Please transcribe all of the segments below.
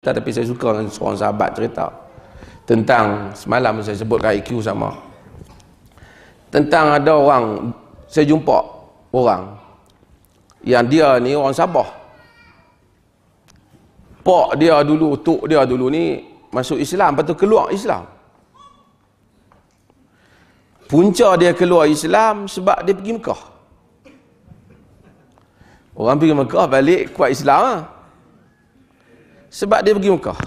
Tapi saya suka dengan seorang sahabat cerita tentang, semalam saya sebutkan IQ sama, tentang ada orang, saya jumpa orang yang dia ni orang Sabah. Pak dia dulu, tok dia dulu ni masuk Islam, lepas tu keluar Islam. Punca dia keluar Islam sebab dia pergi Mekah. Orang pergi Mekah balik kuat Islam lah. Sebab dia pergi Mekah.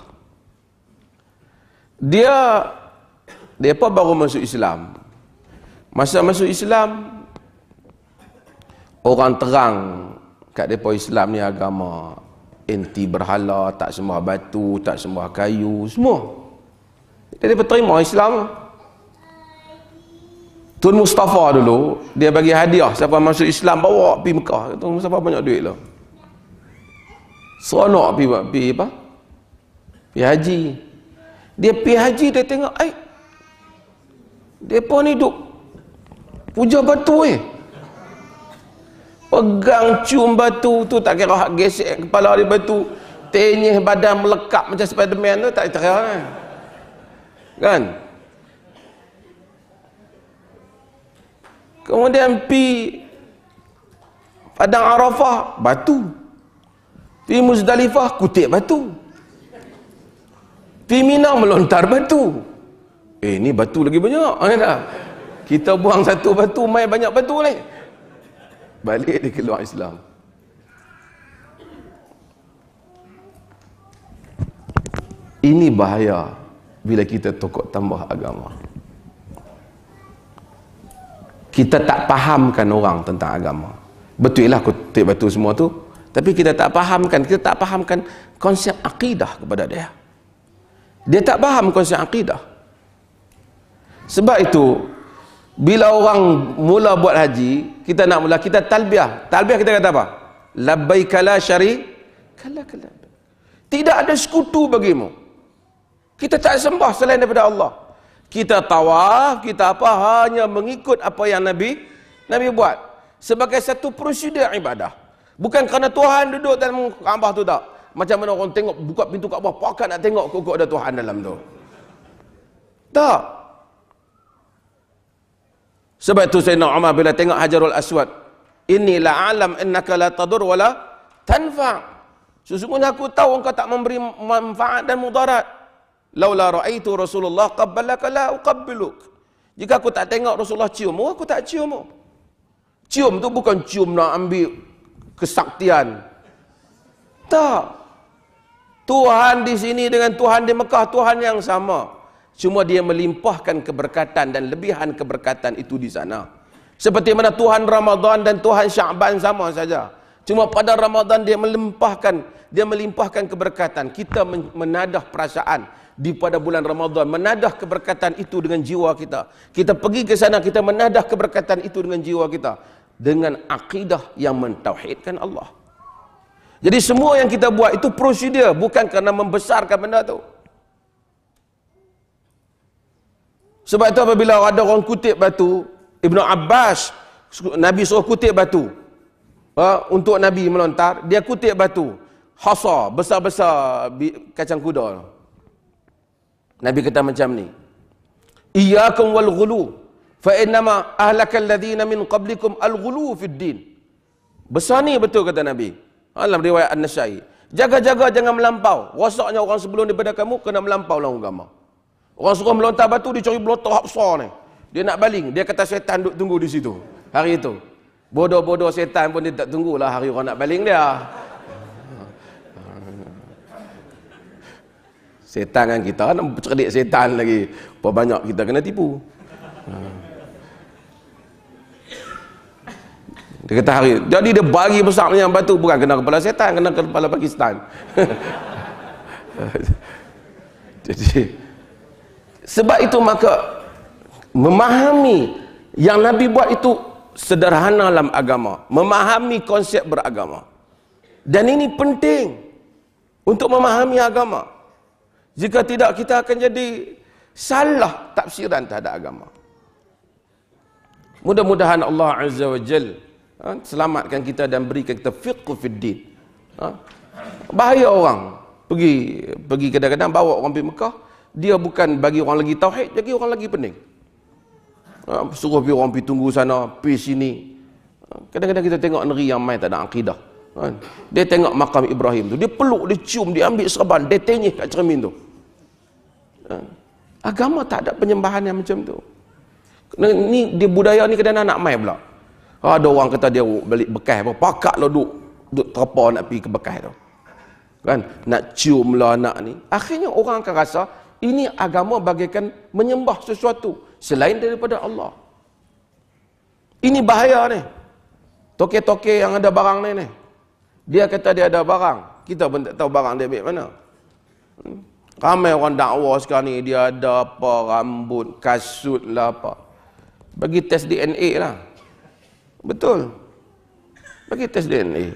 Dia baru masuk Islam. Masa masuk Islam, orang terang kat depa Islam ni agama anti berhala, tak sembah batu, tak sembah kayu, semua. Dia terima Islam. Tun Mustafa dulu, dia bagi hadiah siapa masuk Islam bawa pergi Mekah. Tun Mustafa banyak duit lah. Seronok pergi apa? Pergi haji. Dia pergi haji, dia tengok, depa ni duk puja batu pegang cium batu tu, tak kira hak gesek kepala dia batu, tenyih badan melekat macam Spiderman tu, tak kira kan. Kemudian pi Padang Arafah, batu. Pi Muzdalifah, kutip batu. Pi Mina, melontar batu. Ni batu lagi banyak. Kita buang satu batu, mai banyak batu ni. Balik dia keluar Islam. Ini bahaya bila kita tokok tambah agama. Kita tak fahamkan orang tentang agama. Betul lah kutip batu semua tu, tapi kita tak fahamkan konsep akidah kepada dia. Dia tak faham konsep akidah. Sebab itu bila orang mula buat haji, kita talbiah. Talbiah kita kata apa? Labbaika la syarika lak. Tidak ada sekutu bagimu. Kita tak sembah selain daripada Allah. Kita tawaf, kita apa, hanya mengikut apa yang Nabi buat sebagai satu prosedur ibadah. Bukan kerana Tuhan duduk dalam Kaabah tu, tak. Macam mana orang tengok buka pintu Kaabah, pakat nak tengok kok ada Tuhan dalam tu. Tak. Sebab itu Sayyidina Umar bila tengok Hajarul Aswad, inni la alam innaka la tadur wala tanfa'. Sesungguhnya aku tahu engkau tak memberi manfaat dan mudarat. Laula ra'aitu Rasulullah qabbalaka la uqabbiluk. Jika aku tak tengok Rasulullah cium, aku tak cium. Cium tu bukan cium nak ambil kesaktian. Tak. Tuhan di sini dengan Tuhan di Mekah, Tuhan yang sama. Cuma dia melimpahkan keberkatan dan lebihan keberkatan itu di sana. Seperti mana Tuhan Ramadan dan Tuhan Sya'ban sama saja. Cuma pada Ramadan dia melimpahkan keberkatan. Kita menadah perasaan di pada bulan Ramadan, menadah keberkatan itu dengan jiwa kita. Kita pergi ke sana, kita menadah keberkatan itu dengan jiwa kita, dengan akidah yang mentauhidkan Allah. Jadi semua yang kita buat itu prosedur, bukan kerana membesarkan benda tu. Sebab itu apabila ada orang kutip batu, Ibnu Abbas, Nabi suruh kutip batu untuk Nabi melontar, dia kutip batu hasa, besar-besar kacang kuda. Nabi kata macam ni, iyyakum wal ghulu fa innama ahlakal ladzina min qablikum al ghulu fid din. Besar ni betul kata Nabi dalam riwayat An-Nasai. Jaga-jaga jangan melampau. Rosaknya orang sebelum daripada kamu kena melampau dalam agama. Orang suruh melontar batu, dia cari melontar besar ni. Dia nak baling, dia kata setan duk tunggu di situ hari itu. Bodoh-bodoh setan pun dia tak tunggulah hari orang nak baling dia. Setan kan kita kan cerdik setan lagi. Berapa banyak kita kena tipu. Dia kata hari, jadi dia bagi besar yang batu, bukan kena kepala setan, kena kepala Pakistan. Jadi sebab itu maka memahami yang Nabi buat itu sederhana dalam agama, memahami konsep beragama. Dan ini penting untuk memahami agama. Jika tidak, kita akan jadi salah tafsiran terhadap agama. Mudah-mudahan Allah Azza wa Jal selamatkan kita dan berikan kita fiqh fid din. Bahaya orang pergi kadang-kadang bawa orang pergi Mekah, dia bukan bagi orang lagi tauhid, bagi orang lagi pening. Suruh pergi orang pergi tunggu sana, pergi sini. Kadang-kadang kita tengok negeri yang main tak ada akidah. Dia tengok makam Ibrahim tu, dia peluk, dia cium, dia ambil serban, dia tenyih kat cermin tu. Agama tak ada penyembahan yang macam tu. Ni dia budaya ni kadang-kadang nak main pula. Ada orang kata dia balik bekas apa, pakak lah duk terpa nak pergi ke bekas tu. Kan? Nak cium lah nak ni. Akhirnya orang akan rasa ini agama bagaikan menyembah sesuatu selain daripada Allah. Ini bahaya ni. Toke-toke yang ada barang ni. Dia kata dia ada barang. Kita pun tak tahu barang dia ambil mana. Ramai orang dakwa sekarang ni, dia ada apa, rambut, kasut lah apa. Bagi tes DNA lah. Betul. Bagi tes DNA.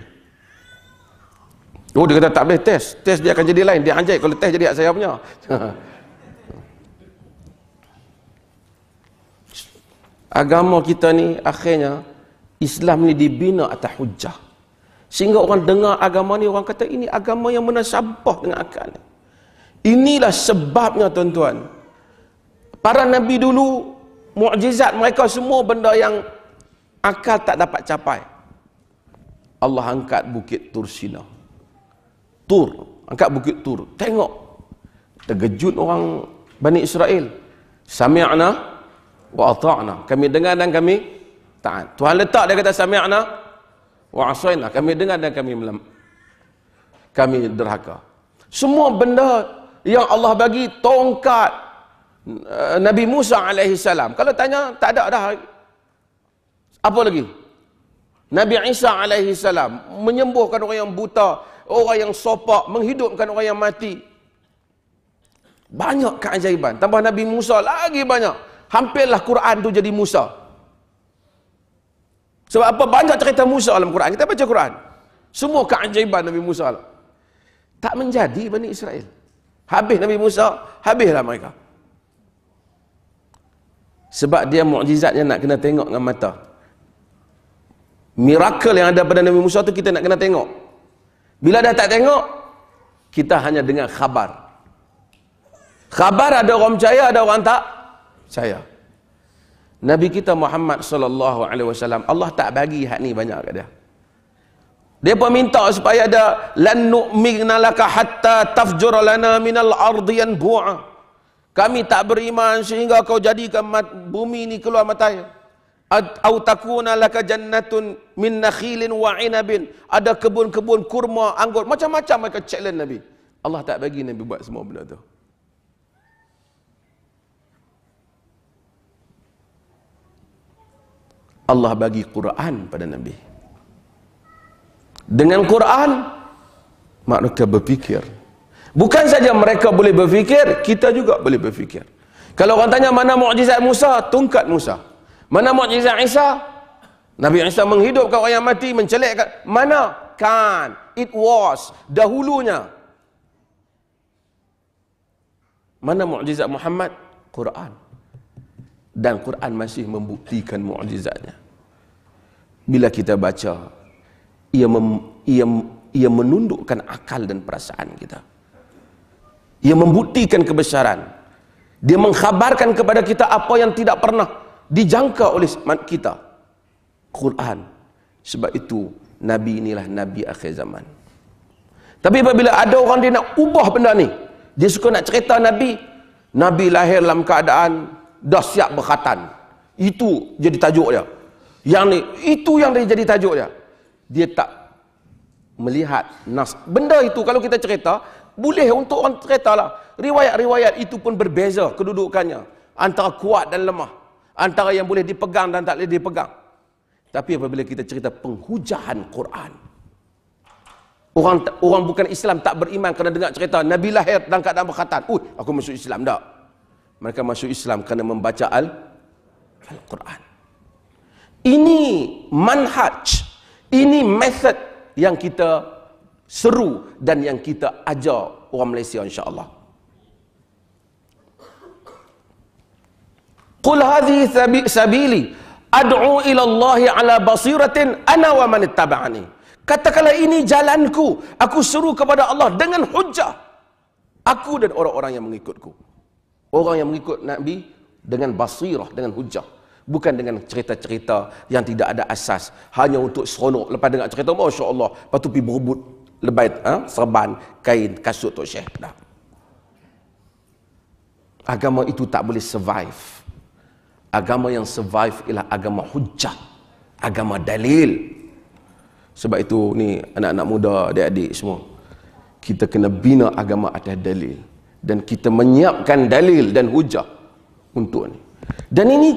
Oh, dia kata tak boleh tes. Tes dia akan jadi lain. Dia anjay kalau tes jadi hak saya punya. Agama kita ni akhirnya Islam ni dibina atas hujah. Sehingga orang dengar agama ni, orang kata ini agama yang menasabah dengan akal. Inilah sebabnya tuan-tuan. Para nabi dulu, mukjizat mereka semua benda yang akal tak dapat capai. Allah angkat bukit Tur Sina. Angkat bukit Tur. Tengok. Terkejut orang Bani Israel. Sami'na wa ata'na. Kami dengar dan kami taat. Tuhan letak dia kata sami'na wa asayna. Kami dengar dan kami derhaka. Semua benda yang Allah bagi, tongkat Nabi Musa alaihi salam. Kalau tanya tak ada dah. Apa lagi? Nabi Isa alaihi salam menyembuhkan orang yang buta, orang yang sopak, menghidupkan orang yang mati. Banyak keajaiban. Tambah Nabi Musa lagi banyak. Hampirlah Quran tu jadi Musa. Sebab apa? Banyak cerita Musa dalam Quran. Kita baca Quran. Semua keajaiban Nabi Musa. Tak menjadi Bani Israel. Habis Nabi Musa, habislah mereka. Sebab dia mukjizatnya nak kena tengok dengan mata. Miracle yang ada pada Nabi Musa tu kita nak kena tengok. Bila dah tak tengok, kita hanya dengar khabar. Khabar ada orang percaya, ada orang tak percaya. Nabi kita Muhammad sallallahu alaihi wasallam, Allah tak bagi hak ni banyak kat dia. Dia pun minta supaya ada lan nu'mina laka hatta tafjura lana minal ardi yanbu'a. Kami tak beriman sehingga kau jadikan bumi ni keluar mata air. Au takuna laka jannatun min nakhilin wa 'inabin. Ada kebun-kebun kurma, anggur, macam-macam mereka challenge Nabi. Allah tak bagi Nabi buat semua benda tu. Allah bagi Quran pada Nabi. Dengan Quran, mereka berfikir. Bukan saja mereka boleh berfikir, kita juga boleh berfikir. Kalau orang tanya mana mukjizat Musa, tongkat Musa. Mana mukjizat Isa? Nabi Isa menghidupkan orang yang mati, mencelikkan. Mana? Kan. It was. Dahulunya. Mana mukjizat Muhammad? Quran. Dan Quran masih membuktikan mukjizatnya. Bila kita baca, ia menundukkan akal dan perasaan kita. Ia membuktikan kebesaran. Dia mengkhabarkan kepada kita apa yang tidak pernah dijangka oleh kita. Quran. Sebab itu Nabi inilah Nabi akhir zaman. Tapi apabila ada orang dia nak ubah benda ni, dia suka nak cerita Nabi lahir dalam keadaan dah siap berkhatan. Itu jadi tajuk dia. Yang ni, itu yang dia jadi tajuk dia. Dia tak melihat nas. Benda itu kalau kita cerita, boleh untuk orang cerita lah. Riwayat-riwayat itu pun berbeza kedudukannya. Antara kuat dan lemah. Antara yang boleh dipegang dan tak boleh dipegang. Tapi apabila kita cerita penghujahan Quran, orang bukan Islam tak beriman kerana dengar cerita Nabi lahir dalam keadaan berkhatan. Aku masuk Islam. Tak. Mereka masuk Islam kerana membaca Al-Quran. Ini manhaj. Ini method yang kita seru dan yang kita ajar orang Malaysia insya-Allah. Qul hadhihi sabili ad'u ila Allah ala basiratin ana wa man ittaba'ani. Katakanlah ini jalanku, aku seru kepada Allah dengan hujah. Aku dan orang-orang yang mengikutku. Orang yang mengikut Nabi dengan basirah, dengan hujah. Bukan dengan cerita-cerita yang tidak ada asas. Hanya untuk seronok. Lepas dengar cerita, Masya Allah. Lepas tu pergi berebut lebay, serban, kain, kasut Tok Syekh. Dah. Agama itu tak boleh survive. Agama yang survive ialah agama hujah. Agama dalil. Sebab itu ni anak-anak muda, adik-adik semua. Kita kena bina agama atas dalil. Dan kita menyiapkan dalil dan hujah untuk ni. Dan ini